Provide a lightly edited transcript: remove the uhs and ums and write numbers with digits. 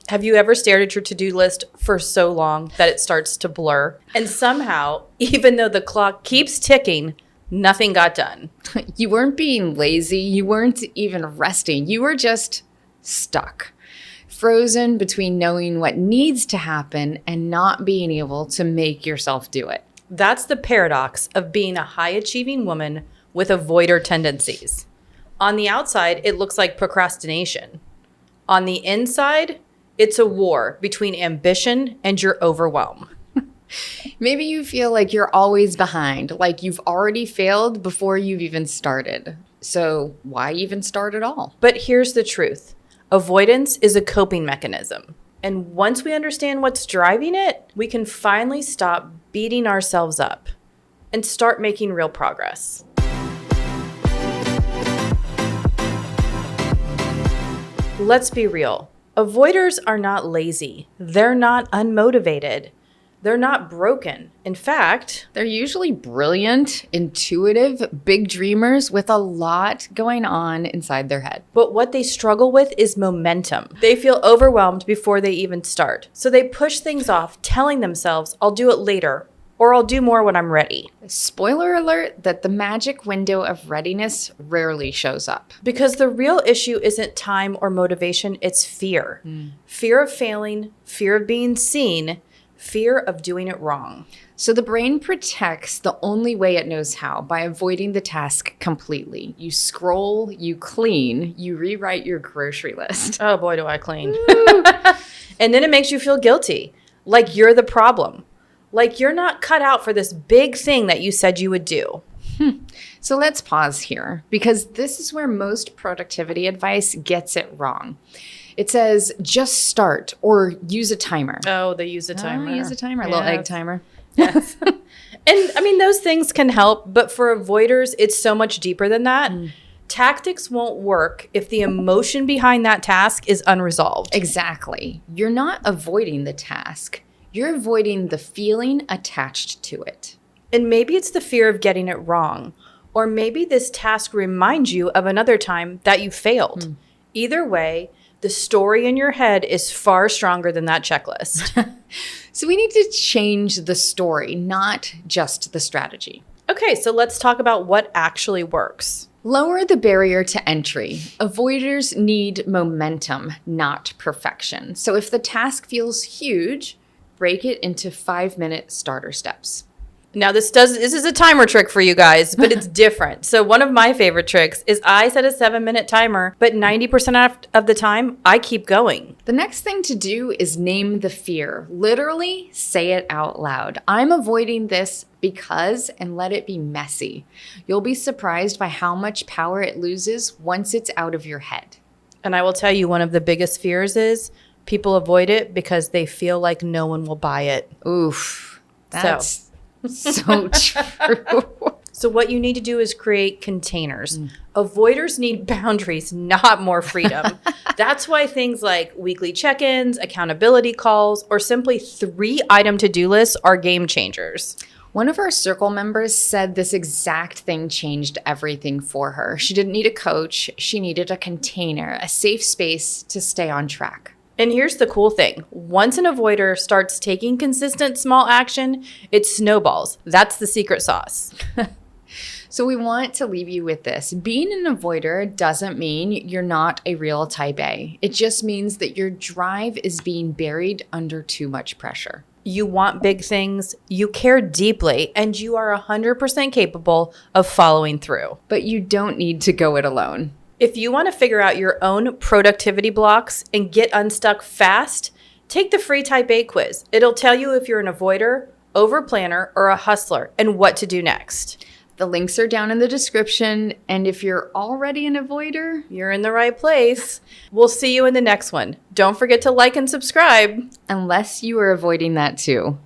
Have you ever stared at your to-do list for so long that it starts to blur? And somehow, even though the clock keeps ticking, nothing got done. You weren't being lazy. You weren't even resting. You were just stuck, frozen between knowing what needs to happen and not being able to make yourself do it. That's the paradox of being a high-achieving woman with avoider tendencies. On the outside, it looks like procrastination. On the inside, it's a war between ambition and your overwhelm. Maybe you feel like you're always behind, like you've already failed before you've even started. So why even start at all? But here's the truth. Avoidance is a coping mechanism. And once we understand what's driving it, we can finally stop beating ourselves up and start making real progress. Let's be real. Avoiders are not lazy. They're not unmotivated. They're not broken. In fact, they're usually brilliant, intuitive, big dreamers with a lot going on inside their head. But what they struggle with is momentum. They feel overwhelmed before they even start. So they push things off, telling themselves, I'll do it later, or I'll do more when I'm ready. Spoiler alert that the magic window of readiness rarely shows up. Because the real issue isn't time or motivation, it's fear. Fear of failing, fear of being seen, fear of doing it wrong. So the brain protects the only way it knows how, by avoiding the task completely. You scroll, you clean, you rewrite your grocery list. Oh boy, do I clean. And then it makes you feel guilty, like you're the problem. Like you're not cut out for this big thing that you said you would do. So let's pause here, because this is where most productivity advice gets it wrong. It says, just start or use a timer. Oh, they use a timer. Use a timer, a little egg timer. Yes. And I mean, those things can help, but for avoiders, it's so much deeper than that. Tactics won't work if the emotion behind that task is unresolved. Exactly. You're not avoiding the task. You're avoiding the feeling attached to it. And maybe it's the fear of getting it wrong. Or maybe this task reminds you of another time that you failed. Either way, the story in your head is far stronger than that checklist. So we need to change the story, not just the strategy. Okay, so let's talk about what actually works. Lower the barrier to entry. Avoiders need momentum, not perfection. So if the task feels huge, break it into 5-minute starter steps. Now this is a timer trick for you guys, but it's different. So one of my favorite tricks is I set a 7-minute timer, but 90% of the time I keep going. The next thing to do is name the fear. Literally say it out loud. I'm avoiding this because, and let it be messy. You'll be surprised by how much power it loses once it's out of your head. And I will tell you, one of the biggest fears is people avoid it because they feel like no one will buy it. Oof, that's so true. So what you need to do is create containers. Avoiders need boundaries, not more freedom. That's why things like weekly check-ins, accountability calls, or simply 3-item to-do lists are game changers. One of our circle members said this exact thing changed everything for her. She didn't need a coach. She needed a container, a safe space to stay on track. And here's the cool thing. Once an avoider starts taking consistent small action, it snowballs. That's the secret sauce. So we want to leave you with this. Being an avoider doesn't mean you're not a real type A. It just means that your drive is being buried under too much pressure. You want big things, you care deeply, and you are 100% capable of following through. But you don't need to go it alone. If you want to figure out your own productivity blocks and get unstuck fast, take the free Type A quiz. It'll tell you if you're an avoider, overplanner, or a hustler, and what to do next. The links are down in the description, and if you're already an avoider, you're in the right place. We'll see you in the next one. Don't forget to like and subscribe. Unless you are avoiding that too.